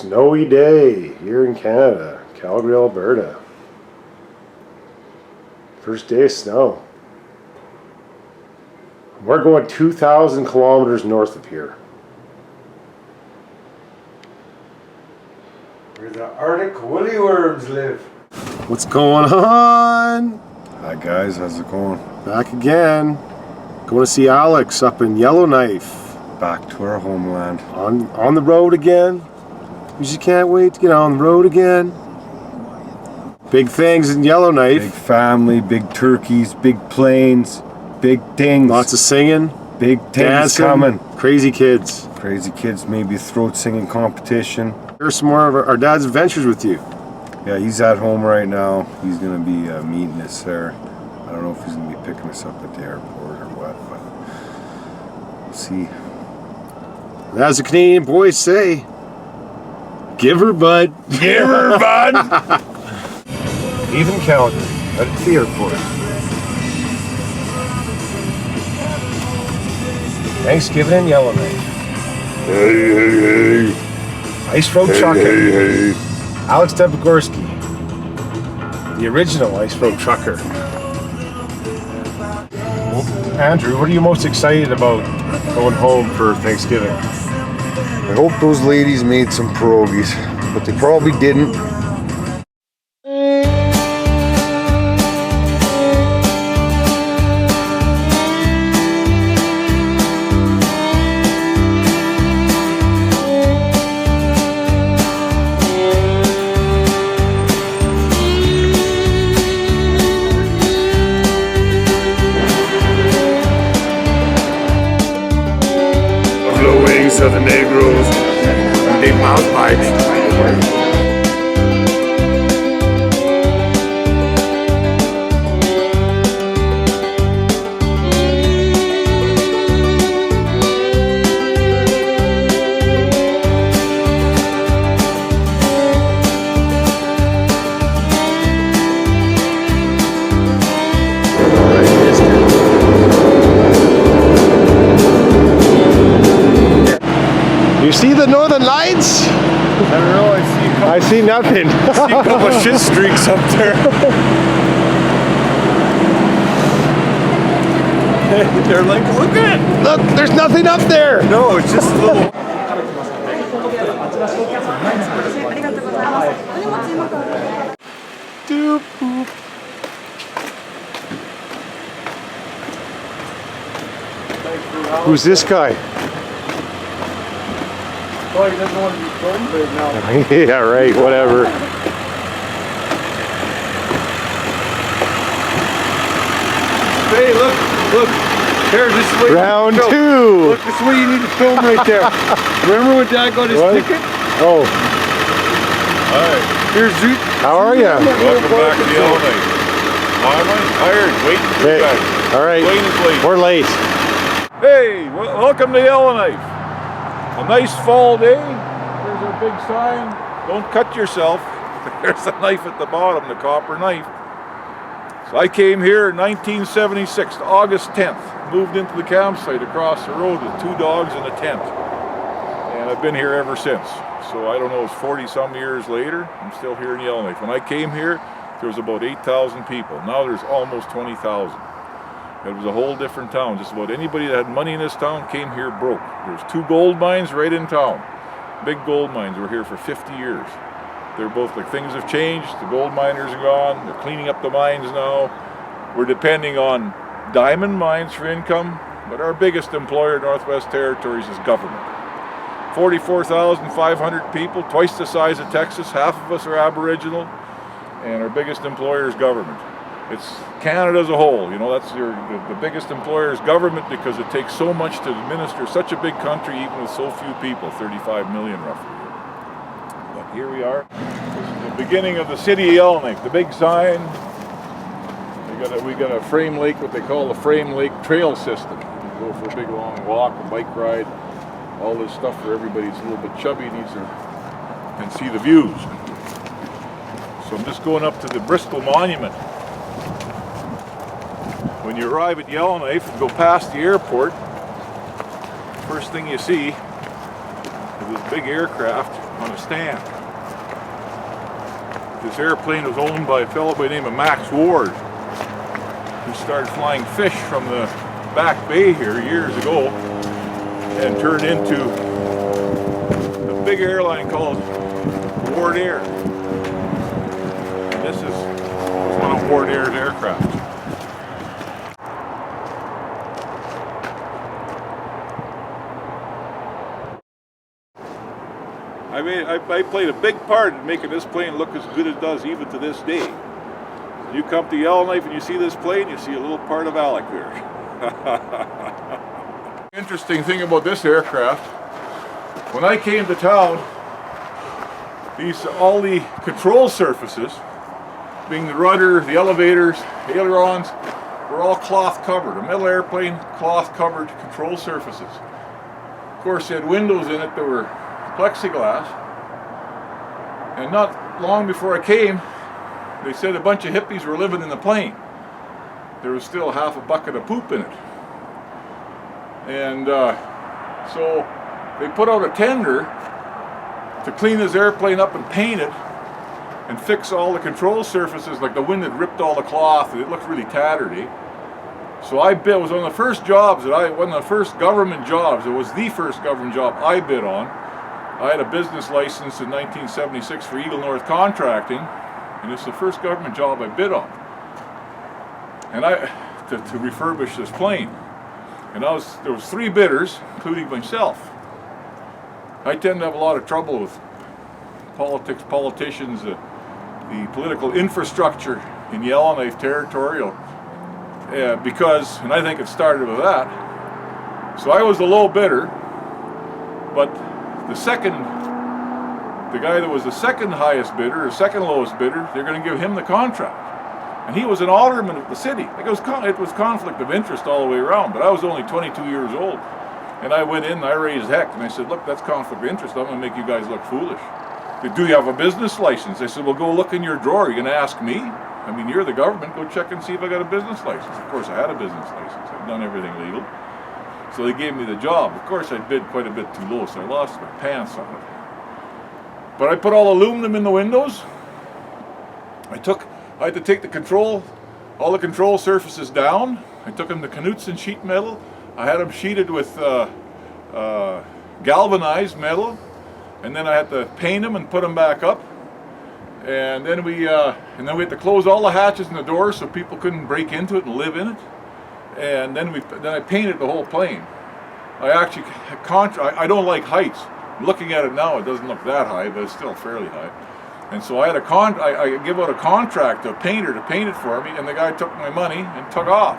Snowy day here in Canada, Calgary, Alberta. First day of snow. We're going 2,000 kilometers north of here. Where the Arctic woolly worms live. What's going on? Hi guys, how's it going? Back again. Going to see Alex up in Yellowknife. Back to our homeland. On the road again. We just can't wait to get on the road again. Big things in Yellowknife. Big family, big turkeys, big planes, big things. Lots of singing. Big things dancing, coming. Crazy kids. Crazy kids, maybe a throat singing competition. Here's some more of our dad's adventures with you. Yeah, he's at home right now. He's going to be meeting us there. I don't know if he's going to be picking us up at the airport or what, but we'll see. And as the Canadian boys say, give her, bud. Give her, bud! Even Calgary, at the airport. Thanksgiving in Yellowknife. Hey, hey, hey. Ice road trucking. Hey, hey. Alex Debogorski, the original ice road trucker. Well, Andrew, what are you most excited about going home for Thanksgiving? I hope those ladies made some pierogies, but they probably didn't. Wings of the Negroes, they mouth biting. You see the northern lights? I don't know, I see nothing. I see a couple of shit streaks up there. They're like, look at it! Look, there's nothing up there. No, it's just a little... Doop, boop. Who's this guy? Oh, he doesn't want to be filmed right now. Yeah, right, whatever. Hey, look. There, this is way Round you two. Look, this is where you need to film right there. Remember when Dad got his ticket? Oh, Alright. Here's Zoot. how are you? Welcome back to Yellowknife. I'm tired, waiting for you guys. All right, Plane is late. we're late. Hey, welcome to Yellowknife. A nice fall day. There's a big sign. Don't cut yourself. There's a knife at the bottom, the copper knife. So I came here in 1976, August 10th. Moved into the campsite across the road with 2 dogs and a tent. And I've been here ever since. So I don't know, it's 40 some years later. I'm still here in Yellowknife. When I came here, there was about 8,000 people. Now there's almost 20,000. It was a whole different town. Just about anybody that had money in this town came here broke. There's 2 gold mines right in town. Big gold mines. We're here for 50 years. They're both like, things have changed. The gold miners are gone. They're cleaning up the mines now. We're depending on diamond mines for income, but our biggest employer, Northwest Territories, is government. 44,500 people, twice the size of Texas. Half of us are Aboriginal, and our biggest employer is government. It's Canada as a whole, you know, that's the biggest employer is government because it takes so much to administer such a big country even with so few people, 35 million roughly. But here we are. This is the beginning of the city of Yellowknife, the big sign. We got a Frame Lake, what they call the Frame Lake Trail System. You can go for a big long walk, a bike ride, all this stuff for everybody who's a little bit chubby needs to and see the views. So I'm just going up to the Bristol Monument. When you arrive at Yellowknife and go past the airport, first thing you see is this big aircraft on a stand. This airplane was owned by a fellow by the name of Max Ward, who started flying fish from the back bay here years ago and turned into a big airline called Ward Air. And this was one of Ward Air's aircraft. I played a big part in making this plane look as good as it does even to this day. You come to Yellowknife and you see this plane, you see a little part of Alec there. Interesting thing about this aircraft, when I came to town, all the control surfaces, being the rudder, the elevators, the ailerons, were all cloth covered. A metal airplane, cloth covered control surfaces. Of course, they had windows in it that were plexiglass, and not long before I came, they said a bunch of hippies were living in the plane. There was still half a bucket of poop in it. And so they put out a tender to clean this airplane up and paint it and fix all the control surfaces, like the wind had ripped all the cloth and it looked really tattered, eh? So I bid. It was one of the first jobs one of the first government jobs. It was the first government job I bid on. I had a business license in 1976 for Eagle North Contracting, and it's the first government job I bid on. And to refurbish this plane. And there was 3 bidders, including myself. I tend to have a lot of trouble with politicians, the political infrastructure in Yellowknife territory, because, and I think it started with that. So I was the low bidder, but the guy that was the second highest bidder, or second lowest bidder, they're going to give him the contract. And he was an alderman of the city. Like it was conflict of interest all the way around, but I was only 22 years old. And I went in and I raised heck, and I said, look, that's conflict of interest. I'm going to make you guys look foolish. They said, do you have a business license? I said, well, go look in your drawer. You're going to ask me? I mean, you're the government. Go check and see if I got a business license. Of course, I had a business license. I'd done everything legal. So they gave me the job. Of course, I bid quite a bit too low, so I lost my pants on it. But I put all aluminum in the windows. I had to take all the control surfaces down. I took them to Knutson sheet metal. I had them sheeted with galvanized metal, and then I had to paint them and put them back up. And then we had to close all the hatches and the doors so people couldn't break into it and live in it. And then I painted the whole plane. I don't like heights. Looking at it now, it doesn't look that high, but it's still fairly high. And so I give out a contract to a painter to paint it for me, and the guy took my money and took off.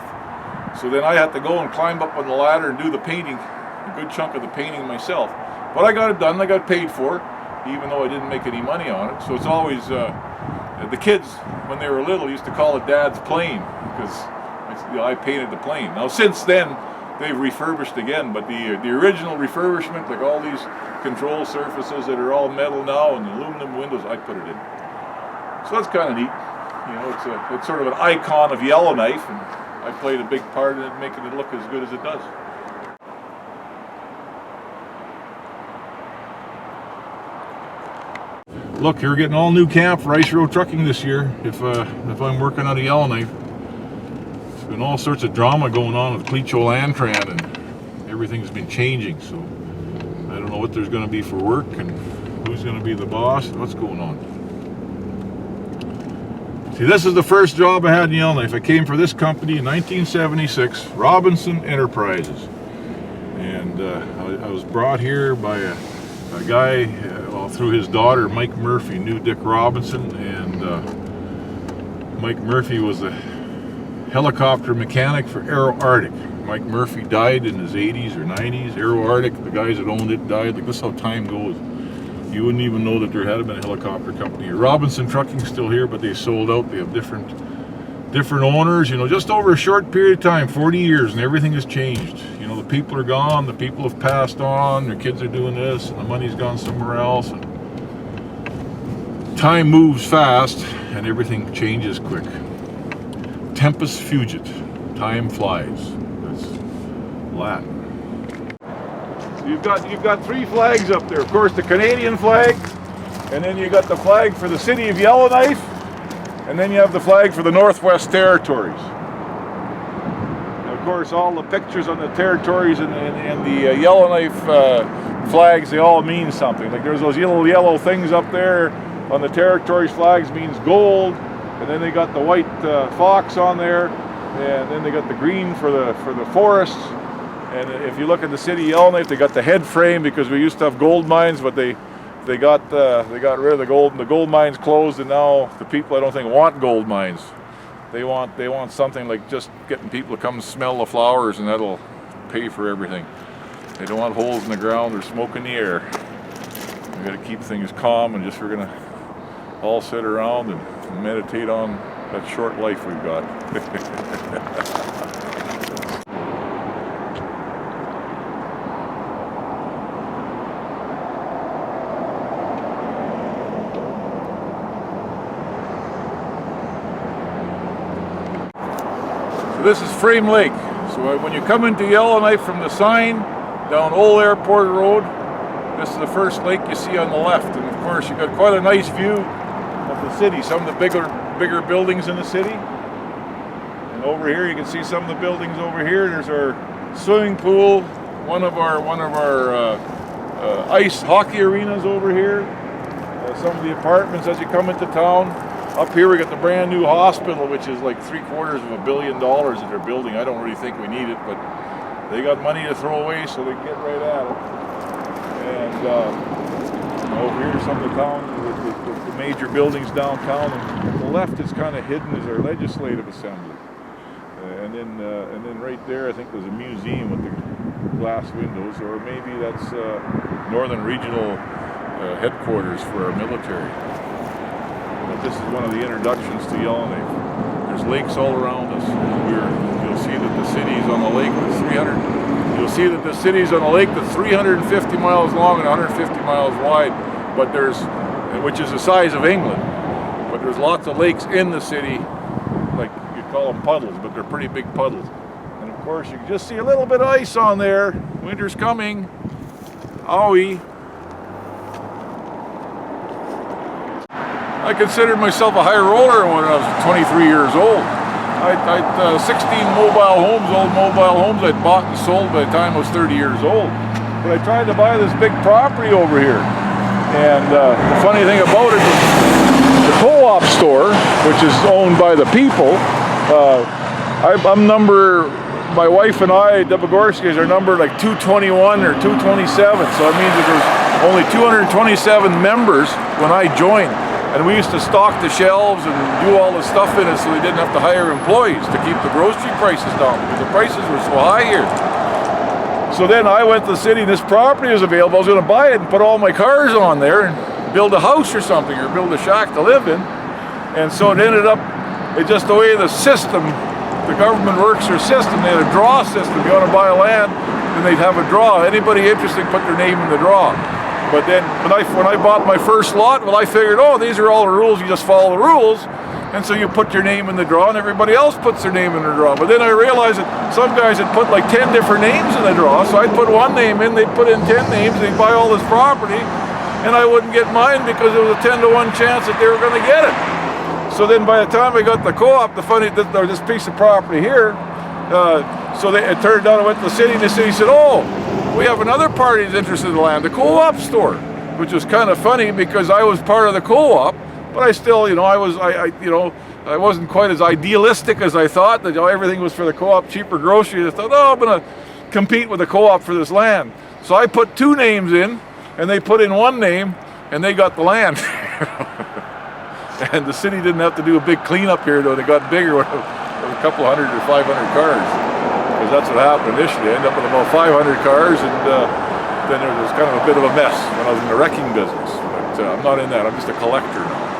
So then I had to go and climb up on the ladder and do the painting, a good chunk of the painting myself. But I got it done. I got paid for it, even though I didn't make any money on it. So it's always the kids, when they were little, used to call it Dad's plane because I painted the plane. Now since then, they've refurbished again, but the original refurbishment, like all these control surfaces that are all metal now and the aluminum windows, I put it in. So that's kind of neat. You know, it's sort of an icon of Yellowknife, and I played a big part in it, making it look as good as it does. Look, you're getting all new camp for ice road trucking this year. If I'm working out of Yellowknife, there's been all sorts of drama going on with Clecho Lantran, and everything's been changing. So I don't know what there's going to be for work and who's going to be the boss and what's going on. See, this is the first job I had in Yellowknife. I came for this company in 1976, Robinson Enterprises, and I was brought here by a guy, through his daughter, Mike Murphy, knew Dick Robinson, and Mike Murphy was a helicopter mechanic for Aero Arctic. Mike Murphy died in his 80s or 90s. Aero Arctic, the guys that owned it, died. Like, this is how time goes. You wouldn't even know that there had been a helicopter company here. Robinson Trucking's still here, but they sold out. They have different owners, you know, just over a short period of time, 40 years, and everything has changed. You know, the people are gone, the people have passed on, their kids are doing this, and the money's gone somewhere else. And time moves fast, and everything changes quick. Tempus fugit, time flies. That's Latin. You've got three flags up there. Of course, the Canadian flag, and then you got the flag for the city of Yellowknife, and then you have the flag for the Northwest Territories. And of course, all the pictures on the territories and the Yellowknife flags, they all mean something. Like there's those little yellow things up there on the territories flags means gold, and then they got the white fox on there, and then they got the green for the forests. And if you look at the city of Yellowknife, they got the head frame because we used to have gold mines, but they got rid of the gold, and the gold mines closed, and now the people I don't think want gold mines. They want something like just getting people to come smell the flowers, and that'll pay for everything. They don't want holes in the ground or smoke in the air. We got to keep things calm, and we're gonna all sit around and meditate on that short life we've got. This is Frame Lake. So when you come into Yellowknife from the sign down Old Airport Road, this is the first lake you see on the left. And of course you've got quite a nice view of the city, some of the bigger buildings in the city. And over here you can see some of the buildings over here. There's our swimming pool, one of our ice hockey arenas over here. Some of the apartments as you come into town. Up here we got the brand new hospital, which is like $750 million that they're building. I don't really think we need it, but they got money to throw away, so they get right at it. And over here, some of the town, the major buildings downtown, and to the left is kind of hidden is our legislative assembly. And then right there, I think there's a museum with the glass windows, or maybe that's Northern Regional headquarters for our military. But this is one of the introductions to Yellowknife. There's lakes all around us. You'll see that the city's on a lake that's 350 miles long and 150 miles wide, which is the size of England. But there's lots of lakes in the city, like you call them puddles, but they're pretty big puddles. And of course, you can just see a little bit of ice on there. Winter's coming. Owie. I considered myself a high roller when I was 23 years old. I had 16 old mobile homes I'd bought and sold by the time I was 30 years old. But I tried to buy this big property over here. And the funny thing about it is the co-op store, which is owned by the people, my wife and I, Debogorski, are number like 221 or 227. So it means that there's only 227 members when I joined. And we used to stock the shelves and do all the stuff in it so we didn't have to hire employees to keep the grocery prices down because the prices were so high here. So then I went to the city and this property was available. I was going to buy it and put all my cars on there and build a house or something, or build a shack to live in. And so it ended up, it's just the way the system, the government works their system. They had a draw system. If you want to buy land, then they'd have a draw. Anybody interested put their name in the draw. But then when I bought my first lot, well, I figured, oh, these are all the rules, you just follow the rules. And so you put your name in the draw and everybody else puts their name in the draw. But then I realized that some guys had put like 10 different names in the draw. So I'd put one name in, they'd put in 10 names, they'd buy all this property, and I wouldn't get mine because there was a 10 to 1 chance that they were going to get it. So then by the time I got the co-op, this piece of property here, it turned out I went to the city, and the city said, oh, we have another party that's interested in the land, the co-op store, which was kind of funny because I was part of the co-op, but I still, I wasn't quite as idealistic as I thought that everything was for the co-op, cheaper groceries. I thought, oh, I'm going to compete with the co-op for this land. So I put 2 names in, and they put in 1 name, and they got the land. And the city didn't have to do a big cleanup here, though. They got bigger with a couple hundred or 500 cars. Because that's what happened initially. I ended up with about 500 cars, and then there was kind of a bit of a mess when I was in the wrecking business. But I'm not in that. I'm just a collector now.